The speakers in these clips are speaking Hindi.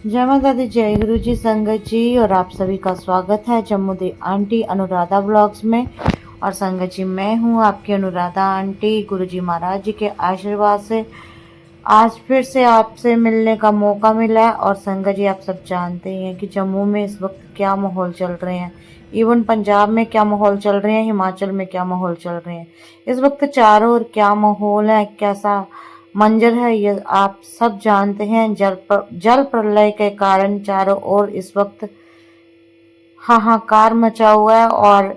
जय माता दी, जय गुरु जी, संगत जी। और आप सभी का स्वागत है जम्मू दी आंटी अनुराधा ब्लॉग्स में। और संगत जी, मैं हूँ आपकी अनुराधा आंटी। गुरु जी महाराज जी के आशीर्वाद से आज फिर से आपसे मिलने का मौका मिला है। और संगत जी, आप सब जानते हैं कि जम्मू में इस वक्त क्या माहौल चल रहे हैं, इवन पंजाब में क्या माहौल चल रहे हैं, हिमाचल में क्या माहौल चल रहे हैं। इस वक्त चारों ओर क्या माहौल है, कैसा मंजर है, ये आप सब जानते हैं। जल प्रलय के कारण चारों ओर इस वक्त हाहाकार मचा हुआ है। और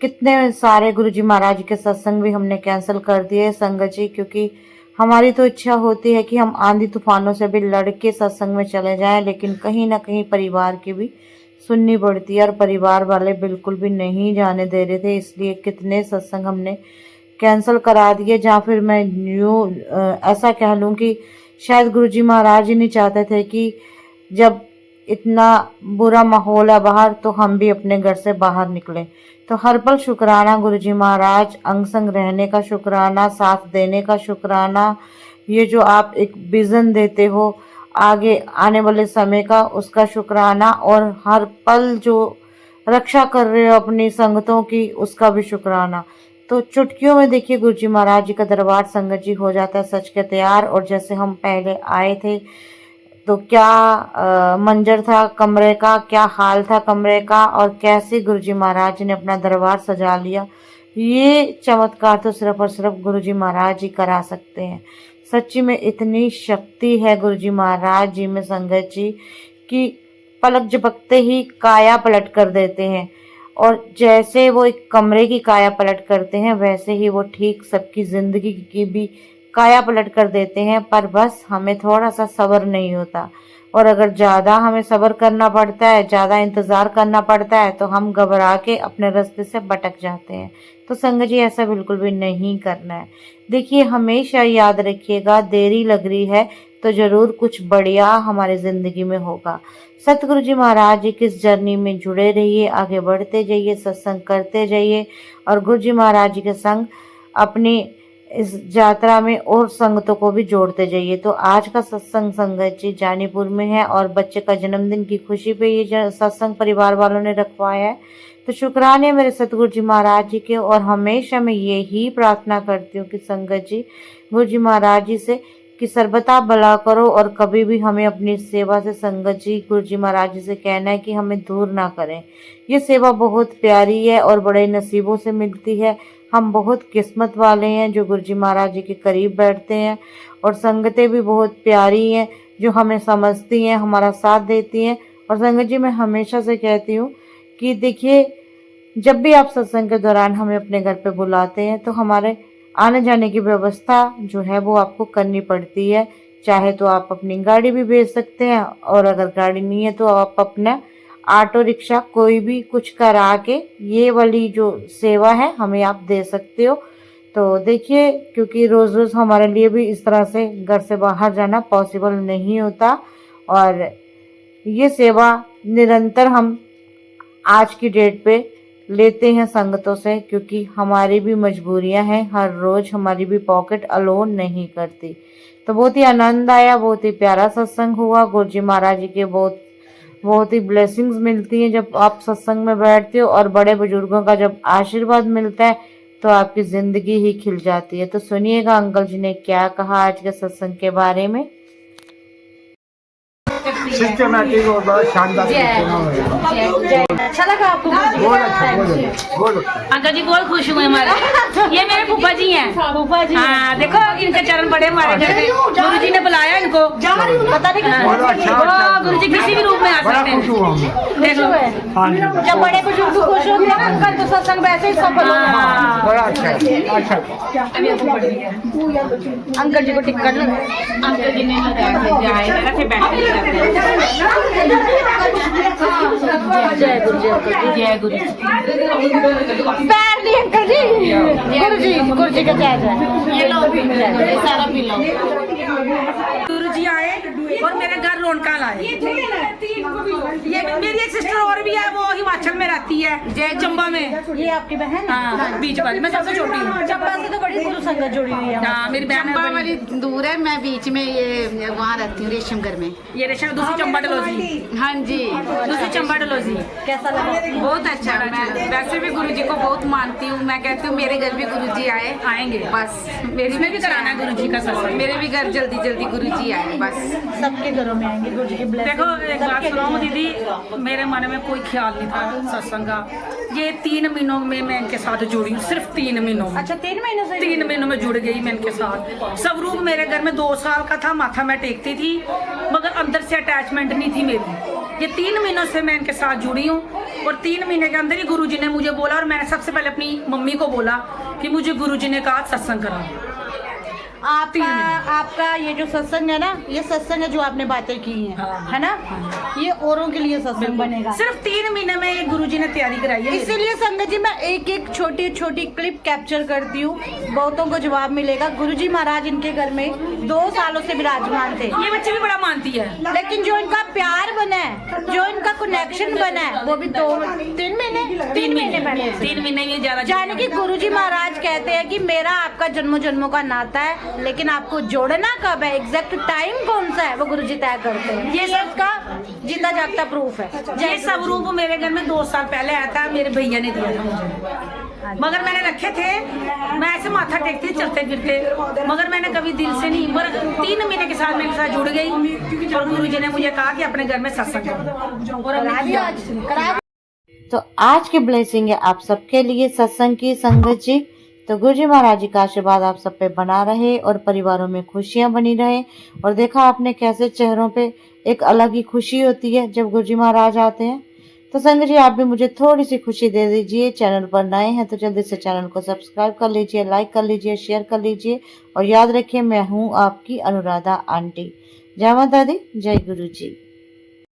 कितने सारे गुरुजी महाराज के सत्संग भी हमने कैंसिल कर दिए संगत जी, क्योंकि हमारी तो इच्छा होती है कि हम आंधी तूफानों से भी लड़ के सत्संग में चले जाएं, लेकिन कहीं ना कहीं परिवार की भी सुननी पड़ती है। और परिवार वाले बिल्कुल भी नहीं जाने दे रहे थे, इसलिए कितने सत्संग हमने कैंसिल करा दिए। जहाँ फिर मैं यूँ ऐसा कह लूँ कि शायद गुरुजी महाराज ही नहीं चाहते थे कि जब इतना बुरा माहौल है बाहर, तो हम भी अपने घर से बाहर निकले। तो हर पल शुक्राना गुरुजी महाराज, अंग संग रहने का शुक्राना, साथ देने का शुक्राना, ये जो आप एक विजन देते हो आगे आने वाले समय का, उसका शुक्राना। और हर पल जो रक्षा कर रहे हो अपनी संगतों की, उसका भी शुक्राना। तो चुटकियों में देखिए गुरुजी महाराज जी का दरबार संगत जी हो जाता है सच के तैयार। और जैसे हम पहले आए थे तो क्या मंजर था कमरे का, क्या हाल था कमरे का, और कैसे गुरुजी महाराज जी ने अपना दरबार सजा लिया। ये चमत्कार तो सिर्फ और सिर्फ गुरुजी महाराज जी करा सकते हैं। सच्ची में इतनी शक्ति है गुरुजी महाराज जी में संगत जी कि पलक झपकते ही काया पलट कर देते हैं। और जैसे वो एक कमरे की काया पलट करते हैं, वैसे ही वो ठीक सबकी जिंदगी की भी काया पलट कर देते हैं। पर बस हमें थोड़ा सा सब्र नहीं होता, और अगर ज़्यादा हमें सब्र करना पड़ता है, ज़्यादा इंतज़ार करना पड़ता है, तो हम घबरा के अपने रास्ते से भटक जाते हैं। तो संगत जी, ऐसा बिल्कुल भी नहीं करना है। देखिए, हमेशा याद रखिएगा, देरी लग रही है तो ज़रूर कुछ बढ़िया हमारी ज़िंदगी में होगा। सतगुरु जी महाराज जी की इस जर्नी में जुड़े रहिए, आगे बढ़ते जाइए, सत्संग करते जाइए, और गुरु जी महाराज जी के संग अपनी इस यात्रा में और संगतों को भी जोड़ते जाइए। तो आज का सत्संग संगत जी जानीपुर में है, और बच्चे का जन्मदिन की खुशी पे ये सत्संग परिवार वालों ने रखवाया है। तो शुक्राने मेरे सतगुरु जी महाराज जी के। और हमेशा मैं यही प्रार्थना करती हूँ कि संगत जी गुरु जी महाराज जी से कि सर्वथा भला करो, और कभी भी हमें अपनी सेवा से संगत जी गुरु जी महाराज जी से कहना है कि हमें दूर ना करें। ये सेवा बहुत प्यारी है और बड़े नसीबों से मिलती है। हम बहुत किस्मत वाले हैं जो गुरु जी महाराज जी के करीब बैठते हैं, और संगतें भी बहुत प्यारी हैं जो हमें समझती हैं, हमारा साथ देती हैं। और संगत जी, मैं हमेशा से कहती हूँ कि देखिए, जब भी आप सत्संग के दौरान हमें अपने घर पे बुलाते हैं, तो हमारे आने जाने की व्यवस्था जो है वो आपको करनी पड़ती है। चाहे तो आप अपनी गाड़ी भी भेज सकते हैं, और अगर गाड़ी नहीं है तो आप अपना ऑटो रिक्शा कोई भी कुछ करा के ये वाली जो सेवा है हमें आप दे सकते हो। तो देखिए, क्योंकि रोज़ रोज़ हमारे लिए भी इस तरह से घर से बाहर जाना पॉसिबल नहीं होता, और ये सेवा निरंतर हम आज की डेट पे लेते हैं संगतों से, क्योंकि हमारी भी मजबूरियां हैं, हर रोज हमारी भी पॉकेट अलोन नहीं करती। तो बहुत ही आनंद आया, बहुत ही प्यारा सत्संग हुआ। गुरु जी महाराज जी के बहुत ही ब्लेसिंग्स मिलती हैं जब आप सत्संग में बैठते हो, और बड़े बुजुर्गों का जब आशीर्वाद मिलता है तो आपकी जिंदगी ही खिल जाती है। तो सुनिएगा अंकल जी ने क्या कहा आज के सत्संग के बारे में। सिस्टमैटिक और बड़ा शानदार अच्छा लगा आपको? अंकल जी बहुत खुश हुए हमारे। ये मेरे फूफा जी हैं। फूफा जी, हाँ देखो इनके चरण पड़े हमारे घर में। गुरु जी ने बुलाया इनको, पता नहीं गुरु जी किसी भी रूप में आ सकते हैं। देखो, जब बड़े बुजुर्ग खुश होते हैं ना अंकल, तो सत्संग वैसे ही सफल हो जाता है। अंकल जी को टिकट अंकल जी ने जय गुरु जी, जय गुरु जी। पैर नहीं अंकल जी, गुरु जी का जय जय। ये लो, सारा पी लो। गुरु जी आए और मेरे घर रौनका लाए। ये मेरी एक सिस्टर और भी है, वो हिमाचल में रहती है, चंबा में। ये आपकी बहन है? हाँ, बीच वाली, मैं सबसे छोटी हूँ। चंबा से तो बड़ी गुरु संगत जुड़ी हुई है। हाँ, मेरी बहन है चंबा बड़ी। वाली दूर है, मैं बीच में ये वहाँ रहती हूँ रेशमगढ़ में। ये रेशम दूसरी चंबा डलोजी, हाँ जी, दूसरी चंबा डलोजी। कैसा लगा? बहुत अच्छा। मैं वैसे भी गुरुजी को बहुत मानती हूँ। मैं कहती हूँ मेरे घर भी गुरुजी आएंगे। बस मेरी इसमें भी कराना है गुरुजी का सत्संग। मेरे भी घर जल्दी जल्दी गुरुजी आए बस। सबके घरों में आएंगे गुरु जी की blessing। देखो एक बात सबके सुनाऊं घरों में। दीदी, मेरे मन में कोई ख्याल नहीं था सत्संग का। ये 3 महीनों में मैं इनके साथ जुड़ी हूँ, सिर्फ 3 महीनों में। अच्छा 3 महीनों से? 3 महीनों में जुड़ गई मैं इनके साथ। स्वरूप मेरे घर में 2 साल का था, माथा मैं टेकती थी, मगर अंदर से अटैचमेंट नहीं थी मेरी। ये 3 महीनों से मैं इनके साथ जुड़ी हूँ, और 3 महीने के अंदर ही गुरुजी ने मुझे बोला, और मैंने सबसे पहले अपनी मम्मी को बोला कि मुझे गुरुजी ने कहा सत्संग करा। आपका ये जो सत्संग है ना, ये सत्संग है जो आपने बातें की हैं, हाँ। है ना? ये औरों के लिए सत्संग बनेगा। सिर्फ 3 महीने में ये गुरुजी ने तैयारी कराई है। इसीलिए संगत जी मैं एक एक छोटी छोटी क्लिप कैप्चर करती हूँ, बहुतों को जवाब मिलेगा। गुरुजी महाराज इनके घर में 2 सालों से विराजमान थे, ये बच्चे भी बड़ा मानती है, लेकिन जो इनका प्यार बना है, जो इनका कनेक्शन बना है, वो भी 3 महीने पहले। 3 महीने में ज्यादा। जाने कि गुरुजी महाराज कहते हैं कि मेरा आपका जन्मों जन्मों का नाता है, लेकिन आपको जोड़ना कब है, एग्जैक्ट टाइम कौन सा है, वो गुरुजी तय करते हैं। ये इसका जीता जागता प्रूफ है। ये स्वरूप मेरे घर में 2 साल पहले आया था, मेरे भैया ने दिया था मुझे, मगर मैंने रखे थे। मैं ऐसे माथा टेकती थी चलते फिरते, मगर मैंने कभी दिल से नहीं। पर 3 महीने के साथ मेरे साथ जुड़ गई, और गुरुजी ने मुझे कहा कि अपने घर में सत्संग करो, और हमने किया। तो आज की ब्लेसिंग है आप सबके लिए सत्संग की संगत जी। तो गुरुजी महाराज जी का आशीर्वाद आप सब पे बना रहे, और परिवारों में खुशियां बनी रहे। और देखा आपने कैसे चेहरों पे एक अलग ही खुशी होती है जब गुरुजी महाराज आते हैं। तो संगत जी आप भी मुझे थोड़ी सी खुशी दे दीजिए। चैनल पर नए हैं तो जल्दी से चैनल को सब्सक्राइब कर लीजिए, लाइक कर लीजिए, शेयर कर लीजिए, और याद रखिए मैं हूँ आपकी अनुराधा आंटी। जय माता दी, जय गुरु जी।